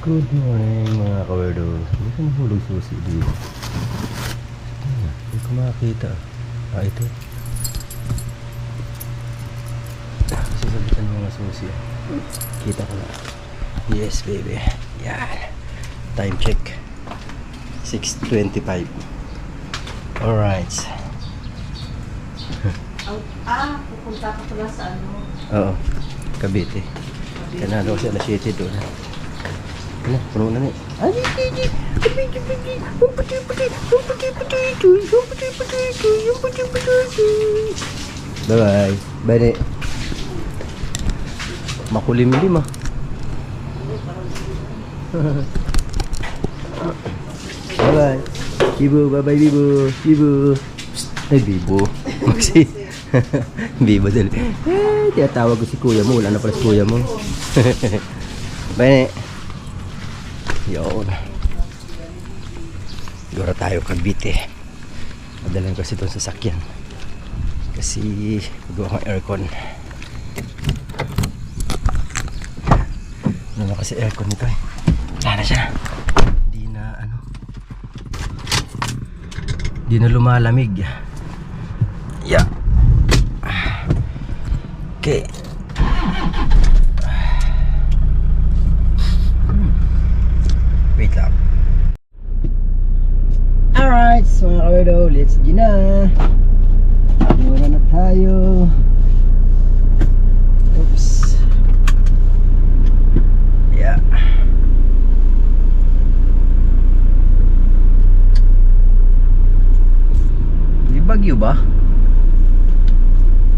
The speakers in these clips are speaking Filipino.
Good morning mga kawerdos. Hindi ka nahulog susi dito. Hindi ko makakita. Ito. Sasabitan mo mga susi. Kita ko na. Yes baby. Yan. Time check. 6:25. Alright. Pupunta ka pala sa ano? Oo. Cavite. Kanalo kasi alas 7 doon. Ano, puno na ni. Ay, bye-bye. Bye ni. Makulimlim ah. Bye-bye. Bibo, bye-bye Bibo. Bibo. Ay, Bibo. Maxi. Bibo dali. Tinatawag ko si kuya mo. Wala na pala si kuya mo. Bye ni. Yun. Siguro tayo Cavite. Madalan kasi itong sasakyan. Kasi magawa kang aircon. Ano na kasi aircon nito eh. Wala na siya. Di na lumalamig. Yeah. Okay. Wait lang. Alright, so mga kawerdo, let's go na. Mura na tayo. Oops. Yeah. Di bagyo ba?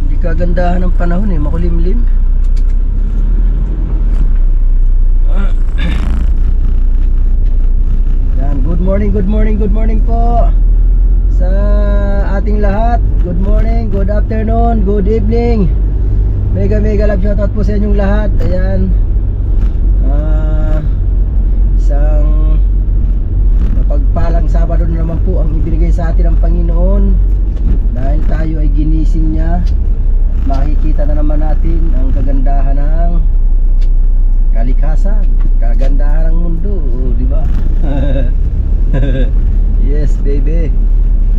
Hindi kagandahan ng panahon eh, makulimlim. Good morning po sa ating lahat. Good morning, good afternoon, good evening. Mega love shoutout po sa inyong lahat. Ayan. Isang mapagpalang Sabado na naman po ang ibinigay sa atin ng Panginoon. Dahil tayo ay ginising niya. Makikita na naman natin ang kagandahan ng kalikhasan, kagandahan ng mundo, di ba? Yes baby.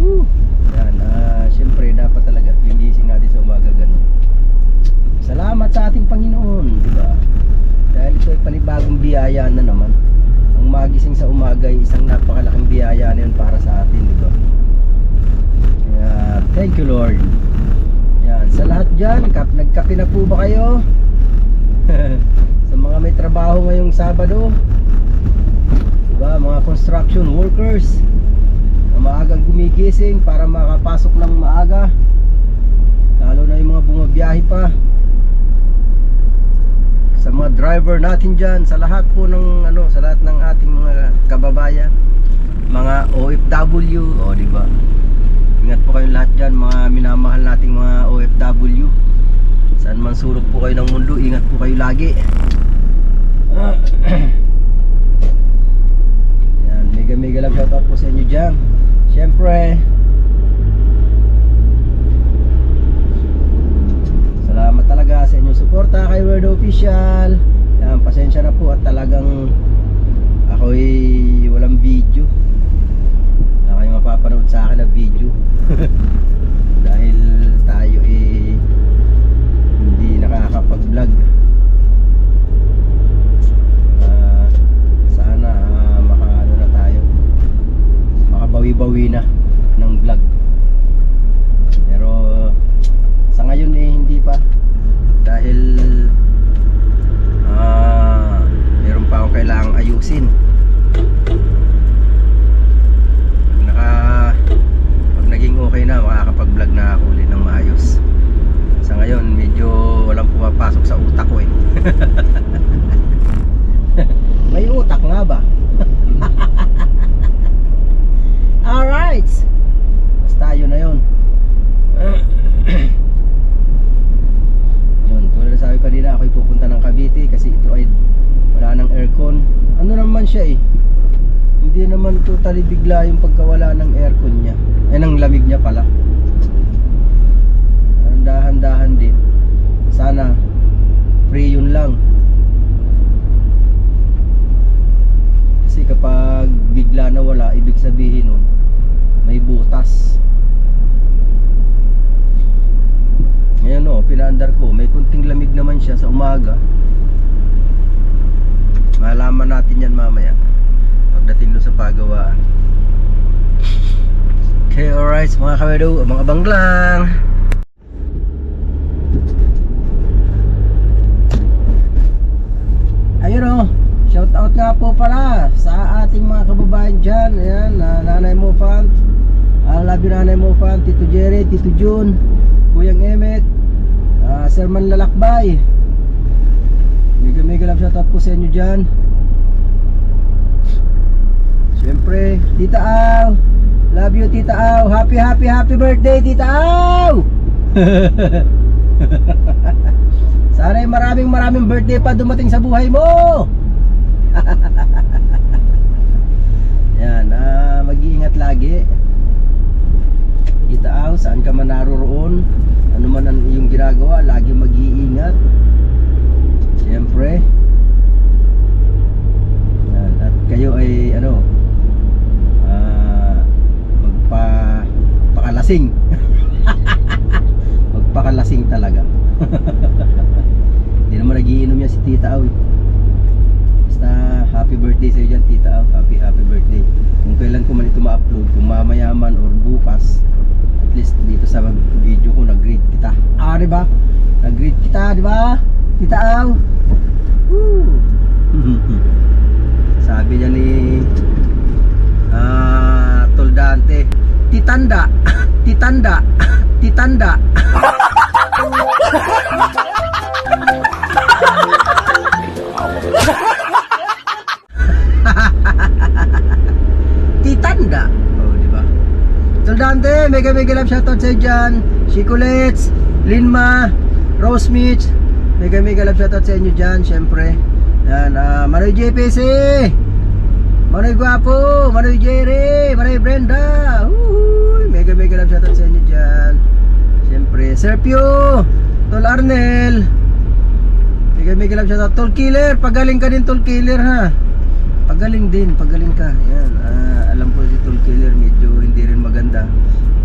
Woo. Yan, syempre dapat talaga yung gising natin sa umaga ganun. Salamat sa ating Panginoon, di ba? Dahil ito ay panibagong biyaya na naman. Ang magising sa umaga ay isang napakalaking biyaya na yun para sa atin, di ba? Kaya, thank you Lord. Yan, sa lahat dyan, nagkape na po ba kayo? Sa mga may trabaho ngayong Sabado, diba, mga construction workers na maagang gumigising para makapasok ng maaga, lalo na yung mga bumabiyahe pa, sa mga driver natin dyan, sa lahat po ng sa lahat ng ating mga kababayan, mga OFW, diba, ingat po kayong lahat dyan, mga minamahal nating mga OFW, saan man sulok po kayo ng mundo, ingat po kayo lagi. Mega love shoutout po sa inyo dyan. Siyempre, salamat talaga sa inyong suporta kay Werdo Official. Yan, pasensya na po at talagang ako'y walang video. Wala kayong mapapanood sa akin na video. Dahil tayo hindi nakakapag-vlog. Bawi-bawi na ng vlog. Pero sa ngayon hindi pa, dahil meron pa akong kailangang ayusin. Pag naging okay na, makakapag-vlog na ako ulit ng maayos. Sa ngayon medyo walang pumapasok sa utak ko eh. May utak nga ba? Alright, basta yun na yun. Yun, tulad na sabi kanina, ako'y pupunta ng Cavite kasi ito ay wala ng aircon. Ano naman siya eh, hindi naman totally bigla yung pagkawala ng aircon niya, ng lamig niya pala. Dahan-dahan din. Sana free yun lang. siya sa umaga. Malaman natin yan mamaya pagdating doon sa pagawaan. Okay, alright mga kawedo, abang-abang lang. Ayun o, shout out nga po pala sa ating mga kababayan dyan. Ayan, Nanay Mofant, love you Nanay Mofant, Tito Jerry, Tito Jun, Kuyang Emet, Sir Manlalakbay. Mega love shout out po sa inyo dyan. Siyempre, Tita Aw, love you Tita Aw. Happy birthday Tita Aw. Sana'y maraming birthday pa dumating sa buhay mo. Yan, mag-iingat lagi Tita Aw, saan ka man naroroon, ano man ang iyong ginagawa, lagi mag-iingat. Siyempre. Yan, at kayo ay magpakalasing. Magpakalasing talaga. Hindi naman nagiinom yan si Tita Aw. Basta happy birthday sa iyo dyan Tita Aw. Happy birthday. Kung kailan ko man ito ma-upload, kung mamaya man or bukas, at least dito sa video ko nag-greet kita. Diba? Nag-greet kita, diba? Tita Aw. Woo! Sabi niya ni Tol Dante, Titanda. Titanda. Oh, di ba? Tol Dante, mega love shoutout sa iyo dyan. Chicolets, Linma, Rose Mitch, mega love shoutout sa inyo dyan, syempre. Yan, Manoy JPC, Manoy Guapo, Manoy Jerry, Manoy Brenda. Mega love shoutout sa inyo dyan. Syempre, Serpio, Tol Arnel, mega love shoutout. Tol Killer, pagaling ka din Tol Killer ha. Pagaling ka. Yan, alam ko si Tol Killer medyo hindi rin maganda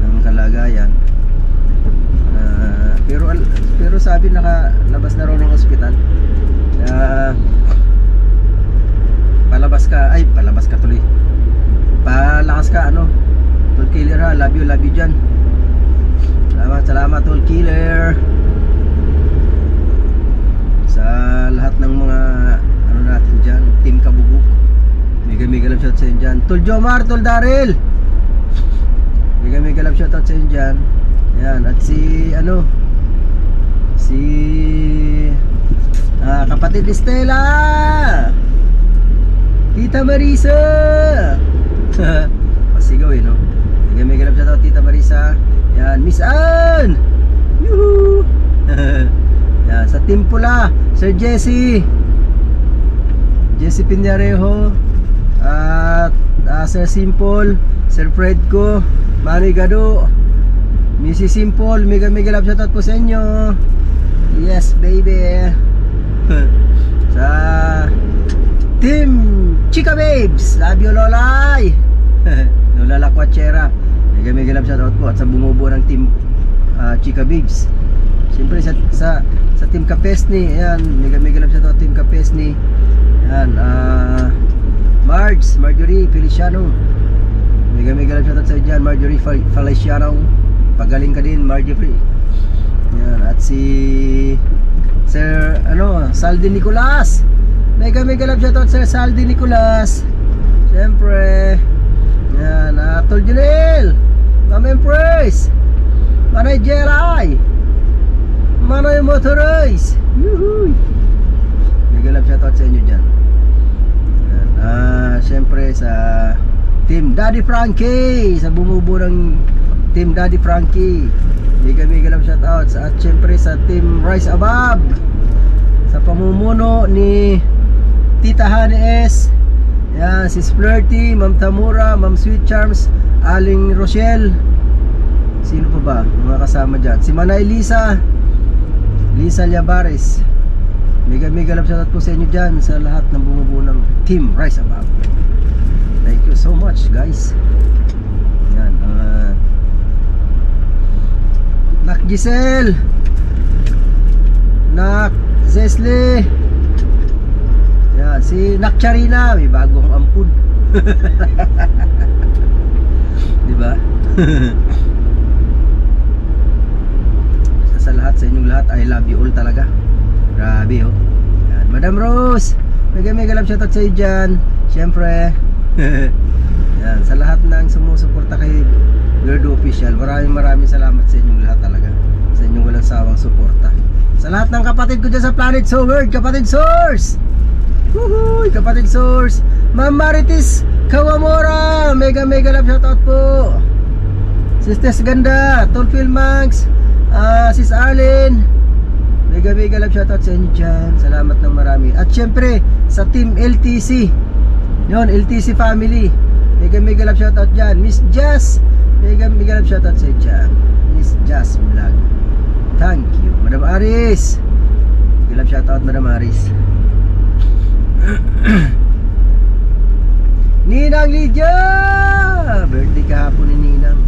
ang kalagayan. Pero sabi nakalabas na raw ng ospital. Palabas ka tuloy. Palakas ka Tol Killer ha, love you dyan. Salamat Tol Killer. Sa lahat ng mga natin dyan, Team Kabuguk, mega love shout sa inyo dyan. Tol Jomar, Tol Daryl, mega love shout out sa inyo dyan. Yan, at si kapatid ni Stella, Tita Marisa. Pasigaw no. Mega love shout out Tita Marisa. Yan, Miss Ann. Yuhu. Yan, sa Team Pula, Sir Jesse Piñarejo, at Sir Simple, Sir Fredco, Manoy Gado, Mrs. Simple, mega love shoutout po sa inyo. Yes baby. Sa Team Chika Babes, love you Lolay. Lola Lakwachera, mega love shoutout po. At sa bumubuo ng Team Chika Babes, siyempre sa Team Kapesni, ayan, mega love shoutout Team Kapesni. Ayan, Marjorie Feliciano, mega love shoutout sa iyo dyan, Marjorie Feliciano. Pagaling ka din Marjorie. Ayan, at si Sir Saldi Nicolas, mega love shoutout Sir Saldi Nicolas. Siyempre, ayan, Tol Junel, Ma'am Empress, Manay Jelay, Manay Motorize. Yuhuy. Mega love shoutout sa inyo dyan. Siyempre sa Team Daddy Frankie, sa bumubuo ng Team Daddy Frankie, mega love shoutout. At siyempre sa Team Rise Above, sa pamumuno ni Tita Honey S, yan, si Splurty, Ma'am Tamura, Ma'am Sweet Charms, Aling Rochelle. Sino pa ba mga kasama dyan? Si Manay Lisa Llabares, mega love shoutout po sa inyo dyan, sa lahat ng bumubuo ng Team Rise Above. Thank you so much guys. Yan, Nak Giselle, Nak Zesley. Yan, si Nakcharina, may bagong ampun. Di ba? Sa lahat, sa inyong lahat, I love you all talaga. Grabe oh. Yan, Madam Rose, mega love shoutout sa iyo dyan. Siyempre. Yan, sa lahat ng sumusuporta kay Weirdo Official, maraming salamat sa inyong lahat talaga. Sa inyong walang sawang suporta. Sa lahat ng kapatid ko dyan sa Planet Sword, Kapatid Source. Woohoo, Kapatid Source. Ma'am Marites Kawamora, mega love shoutout po. Sisters Ganda, Tolfil Manx, Sis Arlene, mega love shoutout sa inyo dyan. Salamat ng marami. At syempre sa Team LTC, yun, LTC family, mega love shoutout dyan. Miss Jazz, mega love shoutout sa inyo dyan. Miss Jazz Vlog, thank you. Madam Aris, mega love shoutout Madam Aris. Ninang Lydia, birthday kahapon ni Ninang.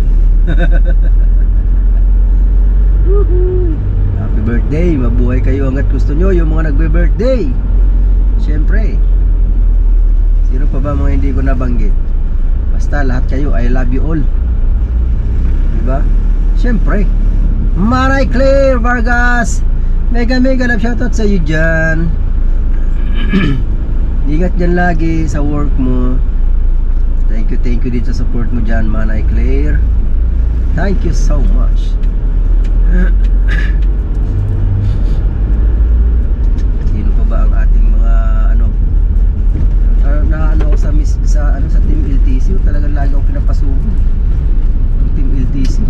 Happy birthday, mabuhay kayo hanggat gusto nyo, yung mga nagbe-birthday. Siyempre, sino pa ba mga hindi ko nabanggit? Basta lahat kayo, I love you all. Diba? Siyempre, Maray Claire Vargas, mega love shoutout sa iyo dyan. Ingat dyan lagi sa work mo. Thank you din sa support mo dyan, Manay Claire. Thank you so much. Sino pa ba ang ating mga sa Team LTC? Talagang lagi akong pinapasubo yung Team LTC.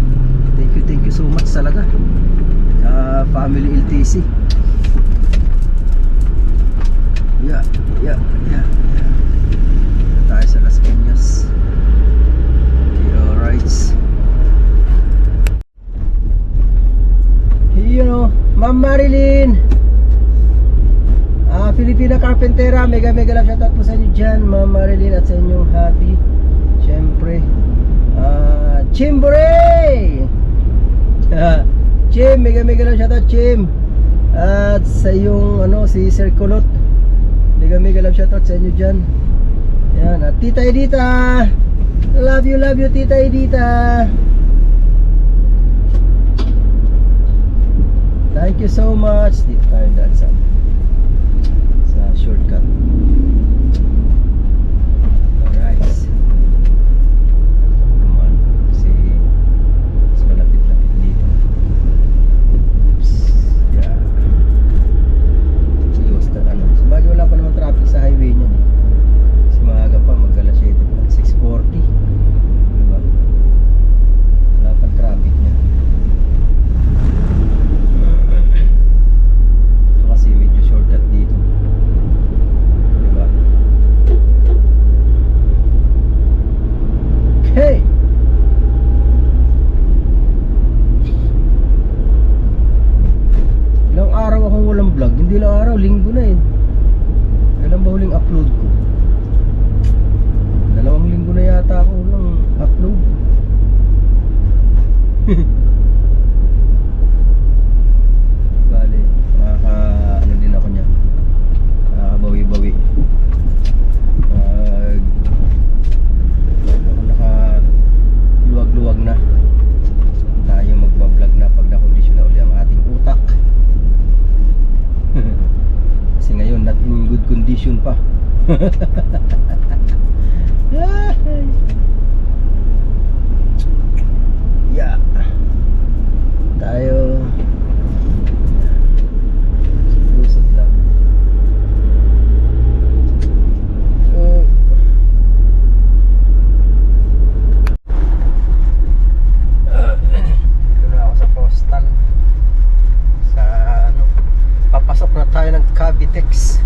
Thank you so much talaga. Family LTC. Yeah. Tayo sa Las Piñas. Okay, alright. Ma'am Marilyn, Filipina Carpentera, mega love shoutout po sa inyo dyan, Ma'am Marilyn, at sa inyong hubby. Siyempre, Chimbore, Chim, mega love shoutout Chim. At sa iyong si Sir Kulot, mega love shoutout sa inyo dyan. Yan, at Tita Edita, love you Tita Edita. Thank you so much. Dito tayo daan sa shortcut. Alright. Naman kasi mas malapit-lapit dito. Oops. Yeah. Iwas na sabagay wala pa naman traffic sa highway niyan. Kasi maaga pa, mag-alas 7 pa, 6:40. Diba? Wala pa traffic niya. Kasi medyo shortcut dito. Diba? Okay. Ilang araw akong walang vlog. Hindi lang araw, linggo na eh. Kailan ba huling upload ko? 2 linggo na yata ako walang upload. Bale, din ako niya. Bawi-bawi. Nakaluwag-luwag na. Tayo magbablog na pag nakondisyon na uli ang ating utak. Kasi ngayon, not in good condition pa. Yeah. Tayo lusot lang. Dito na ako sa postal. Sa papasok na tayo ng Cavitex.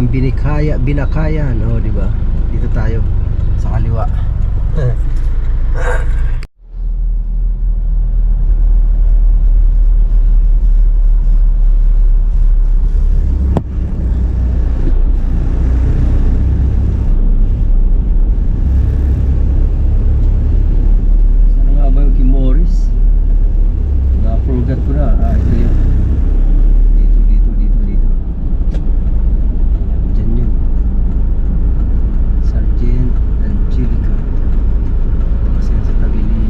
ng Binakayan. Oh, di ba? Dito tayo sa kaliwa. Sana nga ba yung Kimoris? Na-forgot ko na. Ito yun. Dito. Diyan yun. Sergeant Angelica. Kasi sa tabi ni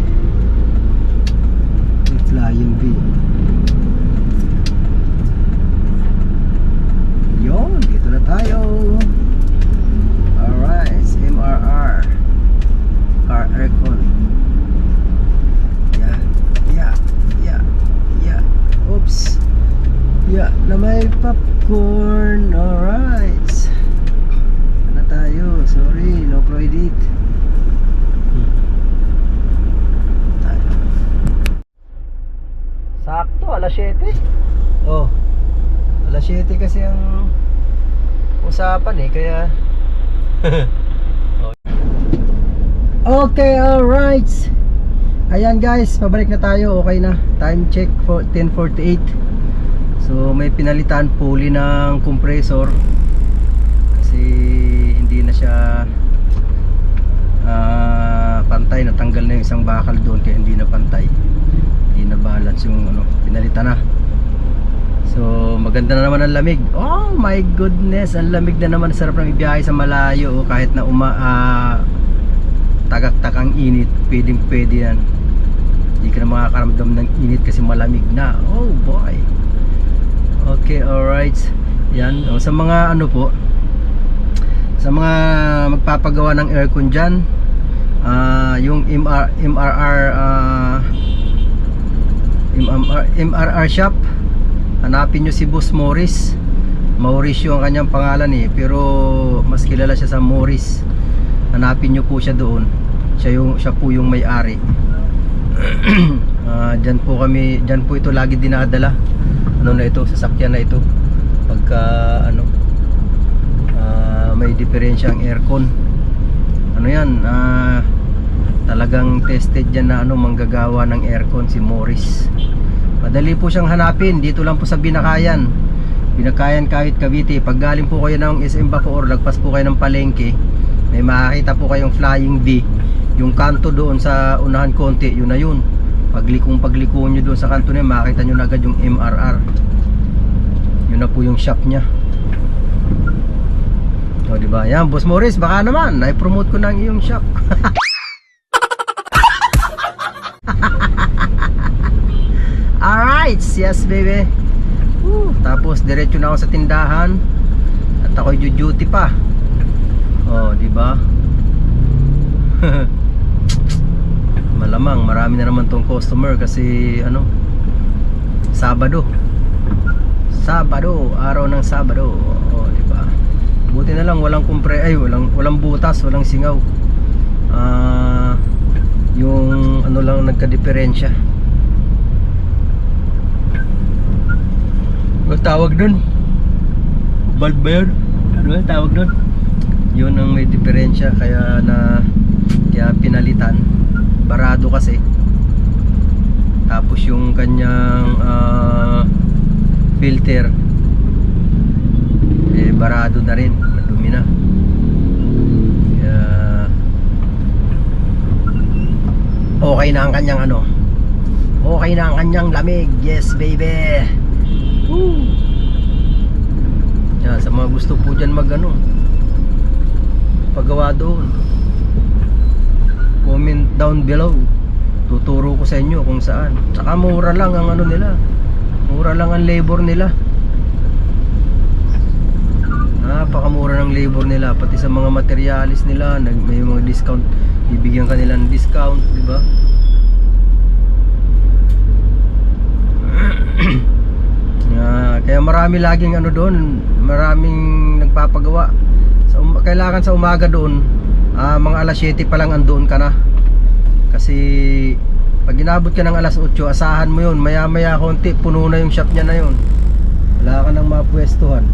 Flying V. Yun, dito na tayo. Alright, MRR Car Aircon. Yeah. Oops. Yeah, na may popcorn. Alright. Ano tayo? Sorry, no credit. Tayo. Sakto, alas 7. Oh. Alas 7 kasi ang usapan kaya okay, alright. Ayan guys, pabalik na tayo. Okay na. Time check for 10:48. So may pinalitan pulley ng compressor kasi hindi na siya pantay. Natanggal na yung isang bakal doon kaya hindi na pantay, hindi na balance yung pinalitan na. So maganda na naman ang lamig. Oh my goodness, ang lamig na naman. Sarap ng ibiyahe sa malayo kahit na tagaktak ang init. Pwede yan. Hindi ka na makakaramdam ng init kasi malamig na. Oh boy. Okay, alright. Yan, sa mga sa mga magpapagawa ng aircon dyan, yung MRR shop, hanapin nyo si Boss Morris. Mauricio ang kanyang pangalan pero mas kilala siya sa Morris. Hanapin nyo po siya doon. Siya po yung may-ari. Dyan po ito lagi dinadala. Sasakyan na ito pagka may diferensya ang aircon. Talagang tested dyan na manggagawa ng aircon si Morris. Madali po siyang hanapin. Dito lang po sa Binakayan kahit Cavite. Pag galing po kayo ng SM Bacoor, lagpas po kayo ng palengke, may makakita po kayong Flying V. Yung kanto doon sa unahan konti, yun na yun. Pagliko nyo doon sa kanto na yun, makikita nyo na agad yung MRR. Yun na po yung shop nya. O diba? Yan, Boss Morris, baka naman na-promote ko na ang iyong shop. Alright, yes baby. Tapos diretso na ako sa tindahan at ako'y duty pa. O diba? Malamang marami na naman tong customer kasi Sabado, araw ng Sabado. Oh, di ba? Buti na lang walang walang butas, walang singaw. Yung lang nagka-diferensya. Ano tawag doon? Bulb ba yun? Ano tawag doon? Yun ang may diferensya kaya pinalitan. Barado kasi. Tapos yung kanyang filter barado na rin, madumi na. Kaya okay na ang kanyang okay na ang kanyang lamig. Yes baby. Woo. Yan, sa mga gusto po dyan paggawa doon, comment down below, tuturo ko sa inyo kung saan. Saka mura lang ang nila, mura lang ang labor nila. Napakamura ng labor nila, pati sa mga materialis nila may mga discount, bibigyan kanila ng discount, di ba? Kaya marami laging doon, maraming nagpapagawa. Kailangan sa umaga doon, mga alas 7 pa lang andoon ka na. Kasi pag inabot ka ng alas 8, asahan mo yun, maya maya konti, puno na yung shop niya na yun. Wala ka nang mapwestuhan.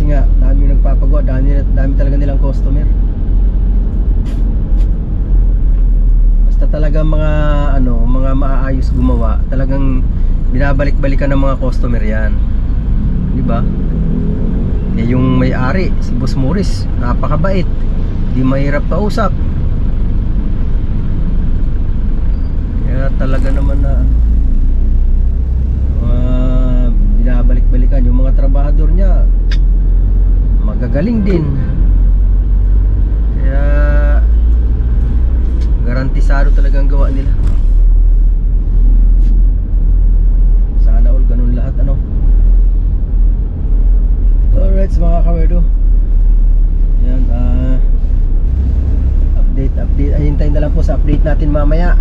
nga dami nagpapagawa, dami talaga nilang customer. Basta talaga mga mga maayos gumawa, talagang binabalik-balikan ng mga customer yan, di ba? Eh, yung may-ari si Boss Morris, napakabait, di mahirap kausap. Kaya talaga naman na binabalik-balikan yung mga trabahador niya, magagaling din. Kaya garantisado talagang gawa nila. Sana all ganun lahat, Alright mga kawerdo, yan, update, hintayin na lang po sa update natin mamaya.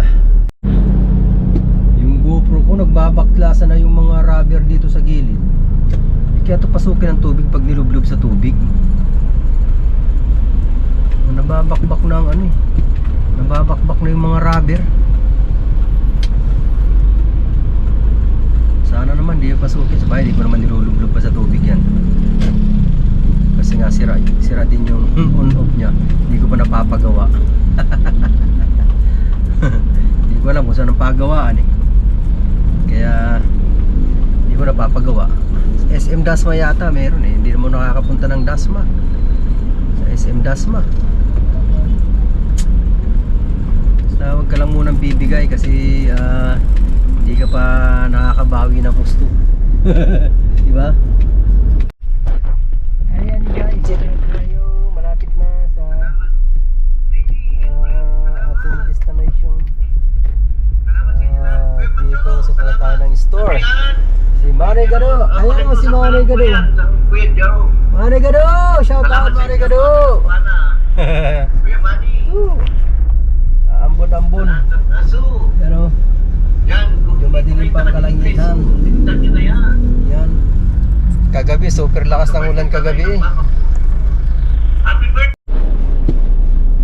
Yung GoPro ko nagbabaklasan na yung mga rubber dito sa gilid. Kaya ito pasukin ng tubig pag nilublob sa tubig. Nababakbak na ang nababakbak na yung mga rubber. Sana naman di pasukin, sabay di ko naman nilulublob pa sa tubig yan. Kasi nga sira din yung on-off nya. Hindi ko pa napapagawa. Hindi ko alam kung saan ang pagawaan eh. Kaya hindi ko napapagawa. SM Dasma yata meron eh. Hindi naman nakakapunta ng Dasma. Sa SM Dasma. Basta huwag ka lang munang bibigay kasi hindi ka pa nakakabawi ng gusto. Diba? Ayan guys, ito na tayo. Malapit na sa ating destination. Dito sa pala tayo ng store. Si Manny Gado. Ayan o si Manny Gado. Manny Gado! Shout out Manny Gado! Ambon-ambon. Pero yung madilim pang kalangitan. Yan. Kagabi, super lakas ng ulan kagabi eh.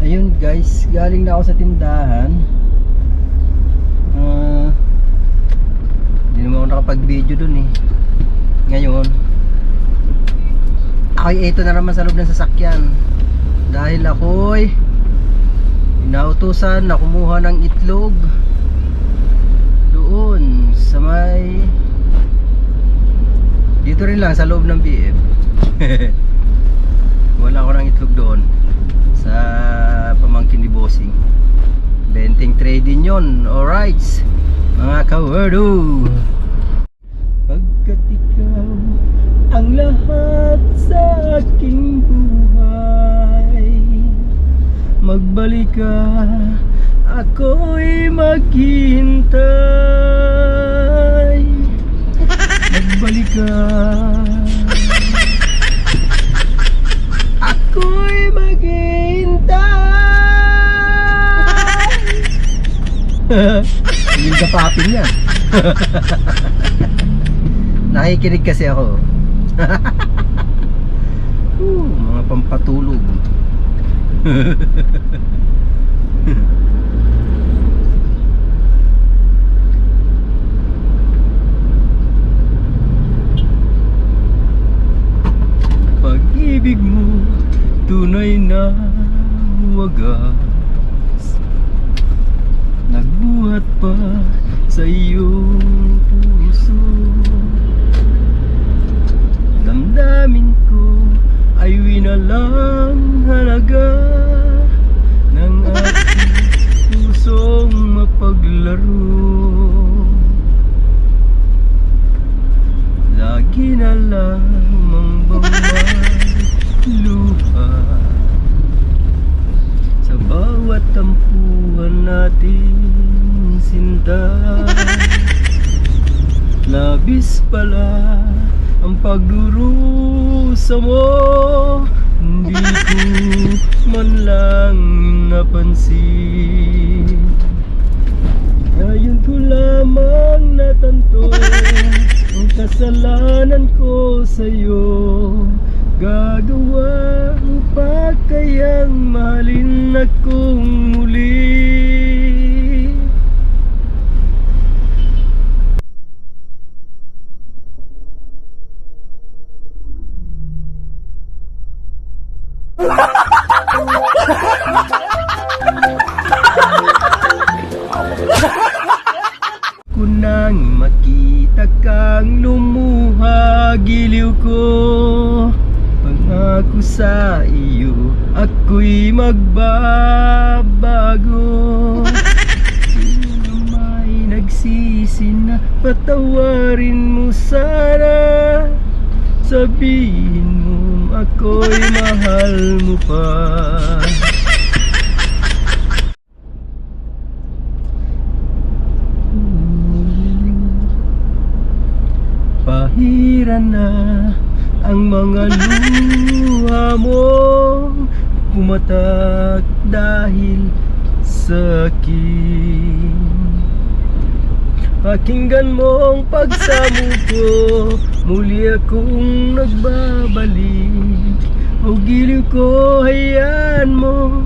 Ayun guys, galing na ako sa tindahan. Hindi naman ako nakapag-video dun eh. Ngayon ako'y ito na naman sa loob ng sasakyan. Dahil ako'y inautusan na kumuha ng itlog doon sa may dito rin lang sa loob ng BF. Wala ako ng itlog doon sa pamangkin ni Bossing. Benting trading yun. Alright mga kawerdo, pagkat ikaw ang lahat sa aking buhay, magbalik ka, ako'y maghihintay. Magbalik ka, ako'y maghihintay. Yung gapapin yan. Nakikinig kasi ako. Mga pampatulog. Pag-ibig mo tunay na wagas, nagbuhat pa sa iyong puso. Damdamin ko ay winalang halaga ng ating pusong mapaglaro. Lagi na lamang bang luha sa bawat tampuhan natin, sinta. Labis pala ang pagdurusa mo, hindi ko man lang napansin. Ngayon ko lamang natanto ang kasalanan ko sa'yo. Gagawa pa kayang mahalin akong muli? Kunang makita kang lumuha, giliw ko. Pangako sa iyo, ako'y magbabago. Di na may nagsisi na, patawarin mo sana. Sabihin mo ako'y mahal mo pa. Pahiran na ang mga luha mo, pumatak dahil sa akin. Pakinggan mo ang pagsamuko, muli akong nagbabalik. O giliw ko, hayaan mo,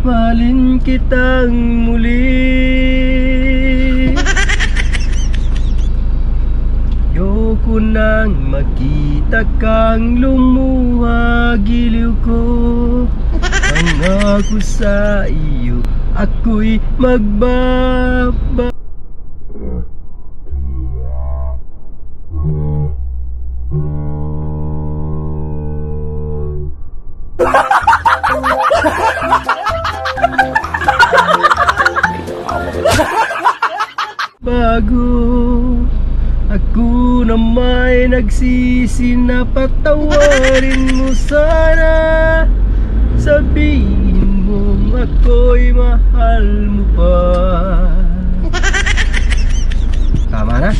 mahalin kitang muli. Ayoko nang makita kang lumuha, giliw ko. Pangako sa iyo, ako'y magbaba. Bago ako na may nagsisi na, patawarin mo sana. Sabihin mo ako'y mahal mo pa. Tama na?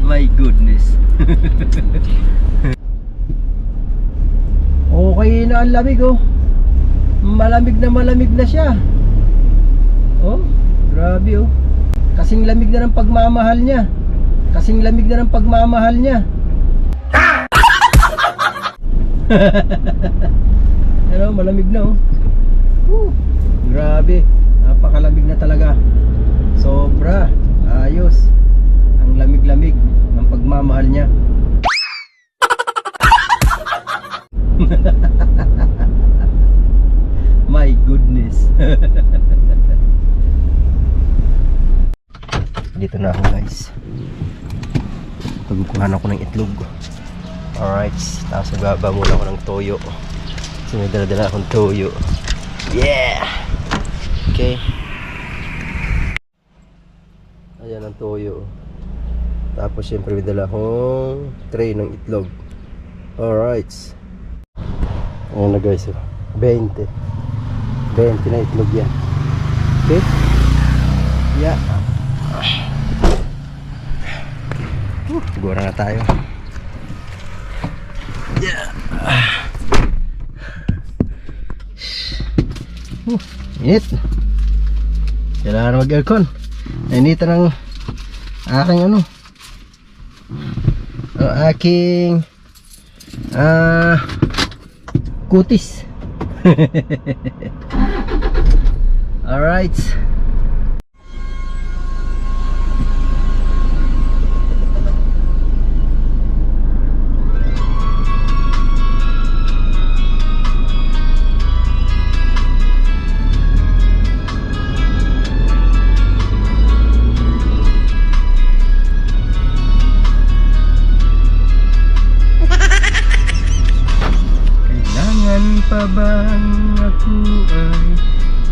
My goodness. Okay na ang lamig oh. Malamig na siya. Oh, grabe oh. Kasing lamig na ng pagmamahal niya. Pero malamig na oh. Grabe, napakalamig na talaga. Sobra, ayos. Ang lamig-lamig ng pagmamahal niya. My goodness. Dito na ako guys. Pagkukuhan ako ng itlog. Alright, tapos nagbaba muna ako ng toyo. Kasi may dala-dala akong toyo. Yeah! Okay. Ayan ang toyo. Tapos syempre may dala akong tray ng itlog. Alright. Ayan na guys, 20 na itlog yan. Okay. Yeah. Siguro na tayo. Yeah. Init. Kailangan mag-aircon. Inita ng aking ano, aking kutis. Alright. Pa bang ako ay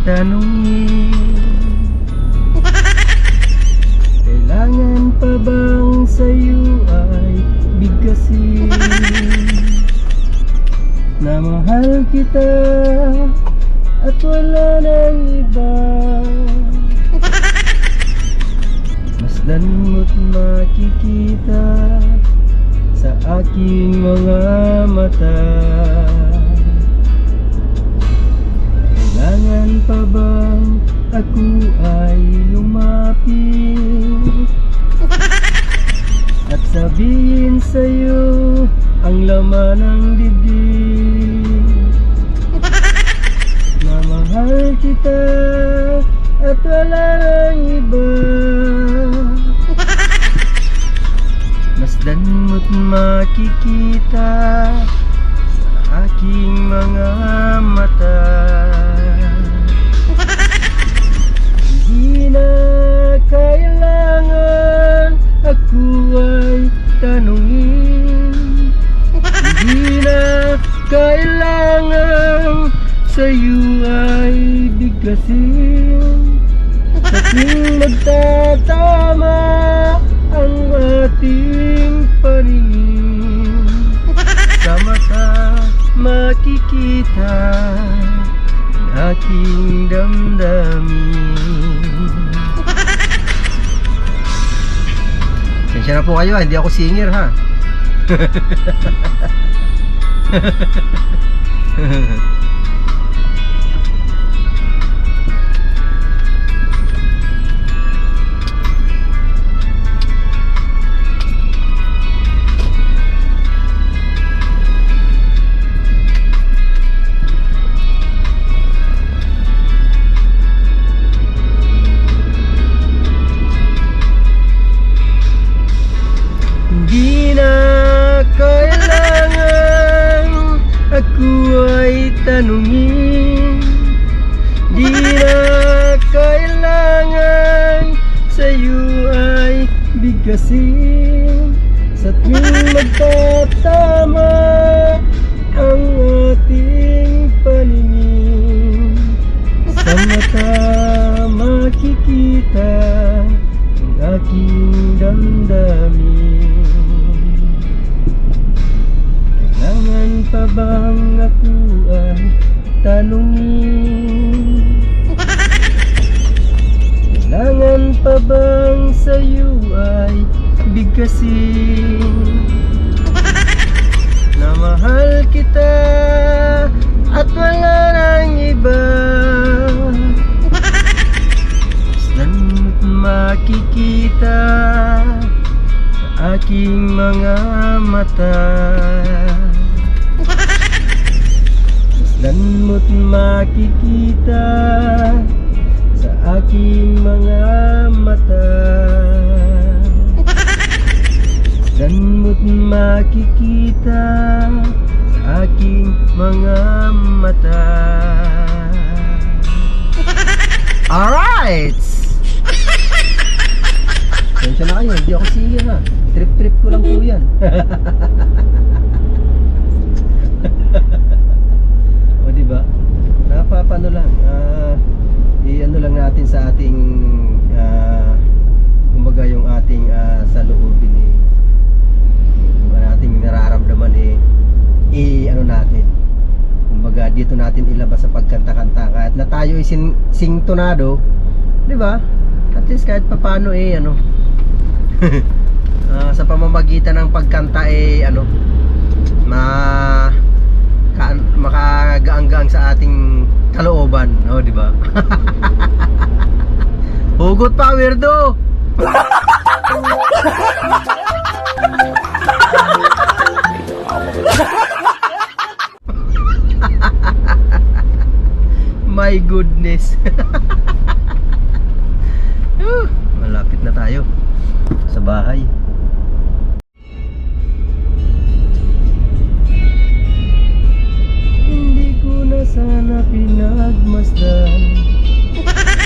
tanungin? Kailangan pa bang sa'yo ay bigkasin na mahal kita at wala nang iba? Masdan mo't makikita sa aking mga mata. Kailangan pa bang ako ay lumapit at sabihin sa'yo ang laman ng dibdib na mahal kita at wala nang iba? Masdan mo mo't makikita sa aking mga mata. Hindi na kailangan ako ay tanungin, hindi na kailangan sa'yo ay bigkasin. Sa tuwing magtatama ang ating paningin, sa mata makikita ang aking damdamin. Sensya na po kayo, hindi ako singer ha. Hindi na kailangan ako ay tanungin, di na kailangan sa'yo ay bigkasin. Sa tuwing magtatama ang ating paningin, sa mata makikita ang aking damdamin. Kailangan pa bang ako ay tanungin? Kailangan pa bang sa'yo ay bigkasin? Na mahal kita at wala nang iba. Saan mo't makikita sa aking mga mata. Saan mo't makikita sa aking mga mata. Saan mo't makikita sa aking mga mata. Alright! Tensya na kayo, hindi ako singer ha. Trip-trip ko lang po yan. O diba? Napapano lang, i-ano lang natin sa ating kumbaga yung ating saloobin yung ating nararamdaman ano natin, kumbaga dito natin ilabas sa pagkanta-kanta. Kahit na tayo ay singtonado, diba? At least kahit papano ano sa pamamagitan ng pagkanta makagaang-gaang sa ating kalooban, di ba? Hugot pa, weirdo. My goodness. Malapit na tayo sa bahay. Hindi ko na sana pinagmasdan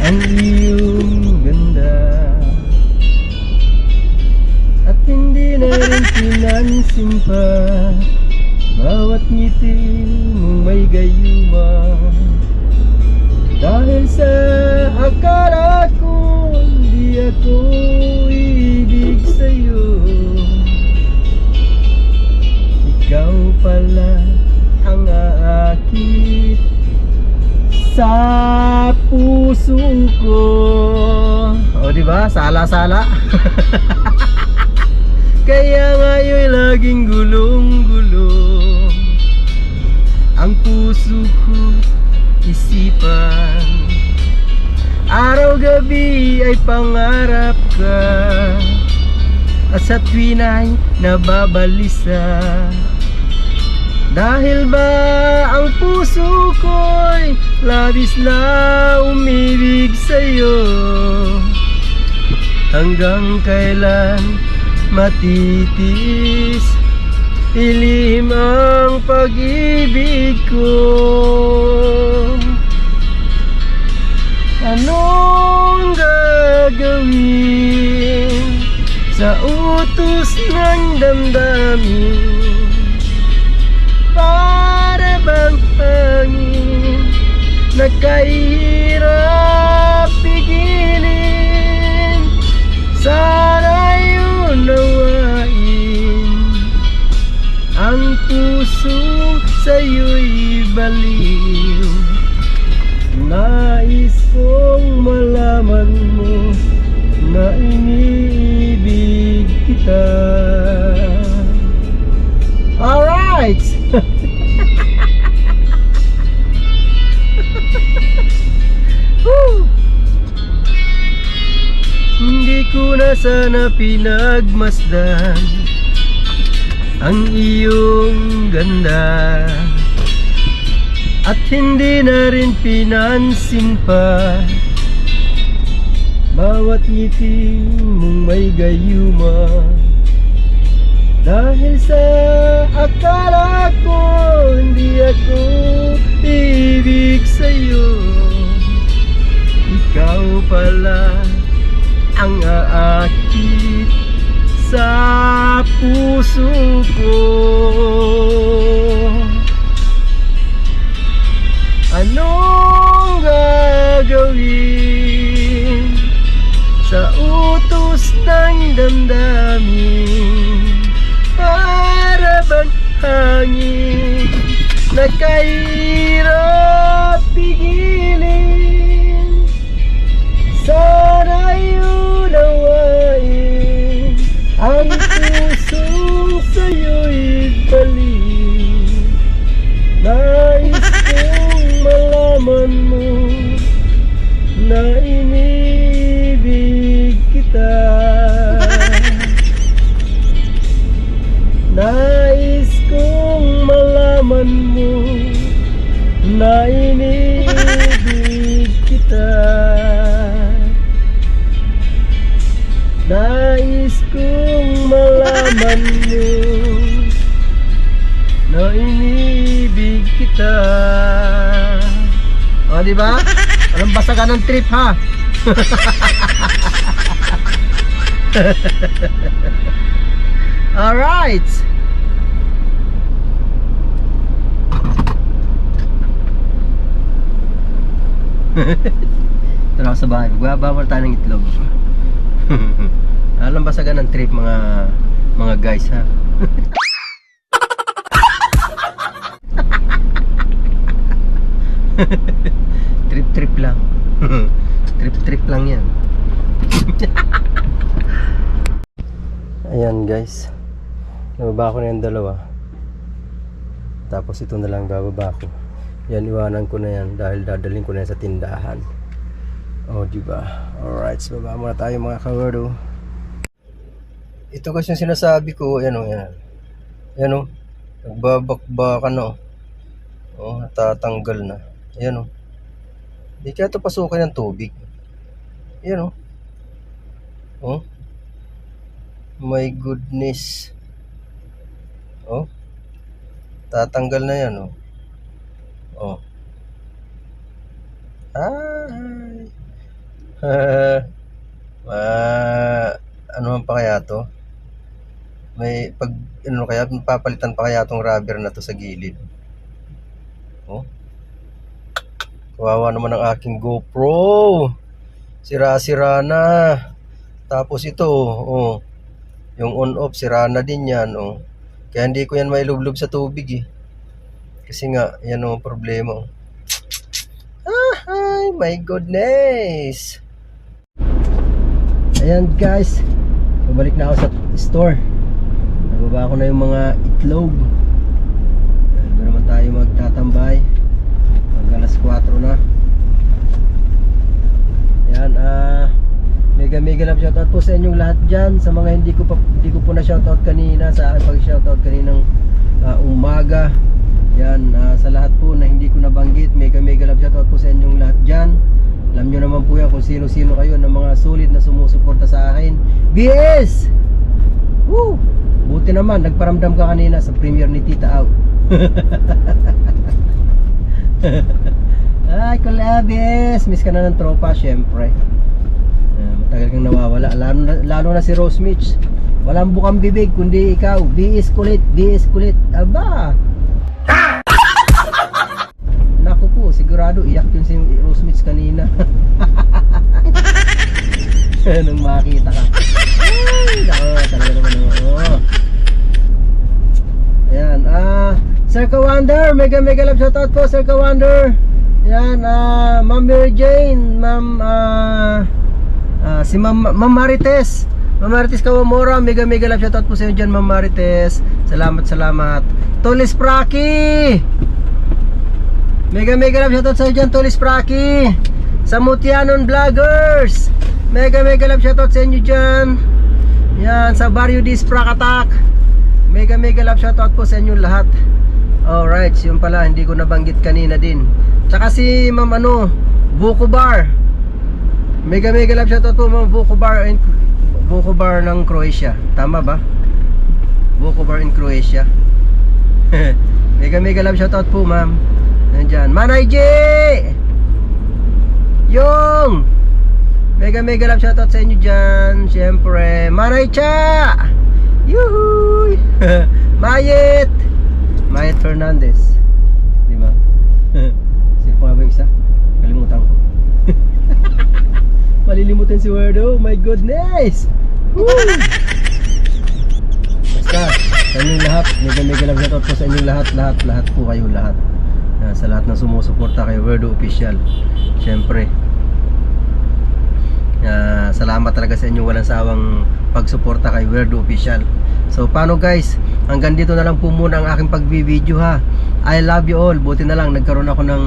ang iyong ganda, at hindi na rin pinansin pa bawat ngiti mong may gayuma. Dahil sa akala ko hindi ako ibig sa'yo, ikaw pala ang aakit sa puso ko. O diba? Sala-sala. Kaya ngayon'y laging gulong-gulong ang puso ko, isipan. Araw-gabi ay pangarap ka, at sa tuwin ay nababalisa. Dahil ba ang puso ko'y labis na umibig sa'yo? Hanggang kailan matitiis. Ilihim ang pag-ibig ko. Anong gagawin sa utos ng damdamin? Para bang hangin na kahirap pigilin? Sana'y unawain ang puso sa'yo'y baliw. Nais kong malaman mo na iniibig kita. Alright! Woo! Hindi ko na sana pinagmasdan ang iyong ganda, at hindi na rin pinansin pa bawat ngiti mong may gayuma. Dahil sa akala ko hindi ako ibig sa'yo, ikaw pala ang aakit sa puso ko. Anong gagawin sa utos ng damdamin? Para bang hangin na kahirap pigilin? Sana'y unawain ang pusong sa'yo'y balik. Nais kong malaman mo na inibig kita. Nais kong malaman mo na inibig kita. Nais kong malaman mo na inibig kita. O, diba? Walang basagan ng trip, ha? Alright! Tara sa bahay. Magbaba muna tayo ng itlog. Alam basagan ng trip mga guys, ha. Trip lang. Trip lang yan. Ayan guys, nababa ko na yung dalawa, tapos ito na lang bababa ko. Yan, iwanan ko na yan dahil dadalhin ko na yan sa tindahan. O, diba? Alright, so baba muna tayo mga kawardo. Ito kasi yung sinasabi ko. Ayan o, yan. Ayan o, nagbabakbakan o. O, natatanggal na. Ayan o. Hindi kaya ito pasukin ng tubig. Ayan o. O, my goodness. O, tatanggal na yan o. O. Ay. Ano man pa kaya to? May pag ano kaya papalitan pa kaya tong rubber na to sa gilid. Oh. Kawawa naman ang aking GoPro. Sira-sira na. Tapos ito, oh. Yung on-off sira na din yan, oh. Kaya hindi ko yan mailublob sa tubig eh. Kasi nga, yan ang problema. Ay, my goodness. Ayan guys, babalik na ako sa store. Nababa ko na yung mga itlog. Doon naman tayo magtatambay. Mag alas 4 na. Ayan, mega love shoutout po sa inyong lahat dyan. Sa mga hindi ko po na shoutout kanina, sa akin pag shoutout kaninang umaga. Yan, sa lahat po na hindi ko nabanggit, mega love shoutout po sa inyong lahat dyan. Alam nyo naman po yan kung sino-sino kayo ng mga solid na sumusuporta sa akin. BS! Woo! Buti naman, nagparamdam ka kanina sa premiere ni Tita Au. Ay, Kulabes! Miss ka na ng tropa, syempre. Matagal kang nawawala. Lalo na si Rose Mitch. Walang bukang bibig, kundi ikaw. Biis kulit, biis kulit. Aba! Naku po, sigurado iyak yun si Rose Mitch kanina. Nung makita ka. Ay, naku, talaga naman. Oo. Ayan, Sir Kawander, mega love shoutout po, Sir Kawander. Ayan, Ma'am Mary Jane, si Ma'am Marites. Ma'am Marites Kawamora, mega love shoutout po sa inyo dyan, Ma'am Marites. Salamat. Tolis Praki, mega love shoutout sa inyo dyan, Tolis Praki. Samutianon Vloggers, mega love shoutout sa inyo dyan. Yan, sa Barrio Dis Prakatak, mega love shoutout po sa inyo lahat. Alright, yun pala, hindi ko nabanggit kanina din. Tsaka si Ma'am Buko Bar, mega love shoutout po Ma'am Buko Bar ng Croatia. Tama ba? Buko Bar in Croatia. mega love shoutout po ma'am. Nandyan Manay J, Yung, mega love shoutout sa inyo dyan. Siyempre Manay Cha, yuhuy. Mayet Fernandez, di ba? Sino pa ba yung isa? Kalimutan ko. Malilimutan si Werdo. My goodness. Woo! Basta sa inyong lahat, mega love shoutout po sa inyong lahat po kayo lahat. Sa lahat na sumusuporta kay Werdo Official. Siyempre salamat talaga sa inyo walang sawang pagsuporta kay Werdo Official. So paano guys, hanggang dito na lang po muna ang aking pagbibideo ha. I love you all. Buti na lang nagkaroon ako ng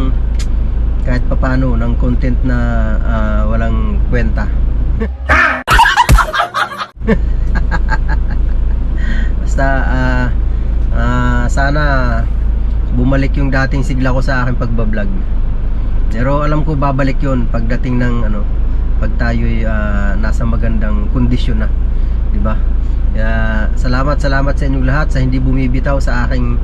kahit papano ng content na walang kwenta. Basta sana bumalik yung dating sigla ko sa aking pagbablog. Pero alam ko babalik yun pagdating ng pag tayo'y nasa magandang kondisyon na, di ba? Salamat sa inyong lahat sa hindi bumibitaw sa aking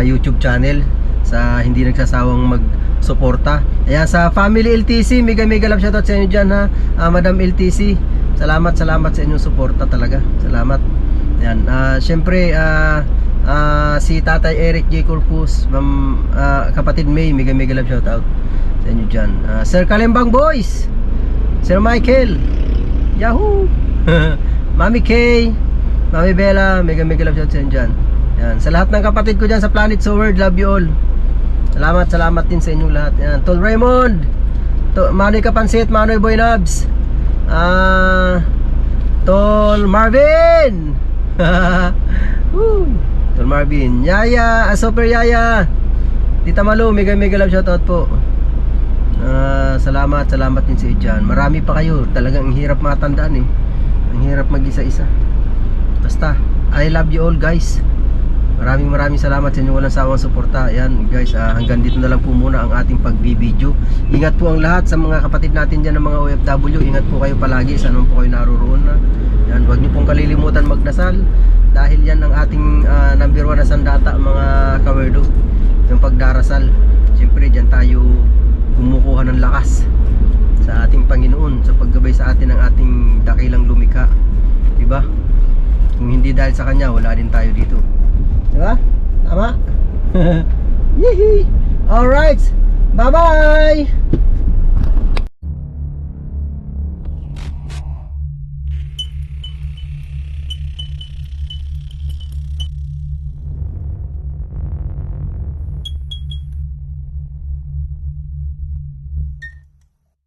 YouTube channel, sa hindi nagsasawang magsuporta. Ayan, sa Family LTC, mega love shoutout sa inyo dyan ha, Madam LTC. Salamat sa inyong suporta talaga. Salamat. Ayan, syempre si Tatay Eric J. Corpus, kapatid May, mega love shoutout sa inyo dyan. Sir Kalembang Boys, Sir Michael, Yahoo. Mami Kay, Mami Bella, mega love shoutout sa inyo dyan. Yan. Sa lahat ng kapatid ko dyan sa Planet So World, love you all. Salamat din sa inyong lahat. Yan. Tol Raymond, Manoy Kapansit, Manoy Boy Nabs, Tol Marvin, Tol Marvin, Yaya, Super Yaya, Tita Malu, mega love shoutout po. Salamat din sa inyo dyan. Marami pa kayo. Talagang ang hirap matandaan ang hirap mag-isa-isa. Basta I love you all guys. Maraming salamat sa inyo walang sawang suporta. Ayan guys, hanggang dito na lang po muna ang ating pagbibideo. Ingat po ang lahat sa mga kapatid natin dyan ng mga OFW. Ingat po kayo palagi saan po kayo naroon na. Yan, huwag niyo pong kalilimutan magdasal, dahil yan ang ating number 1 na sandata mga kawerdo, yung pagdarasal. Siyempre dyan tayo kumukuha ng lakas sa ating Panginoon sa paggabay sa atin ng ating dakilang lumikha, diba? Kung hindi dahil sa Kanya, wala din tayo dito, diba? Tama? Yee! Alright, bye bye!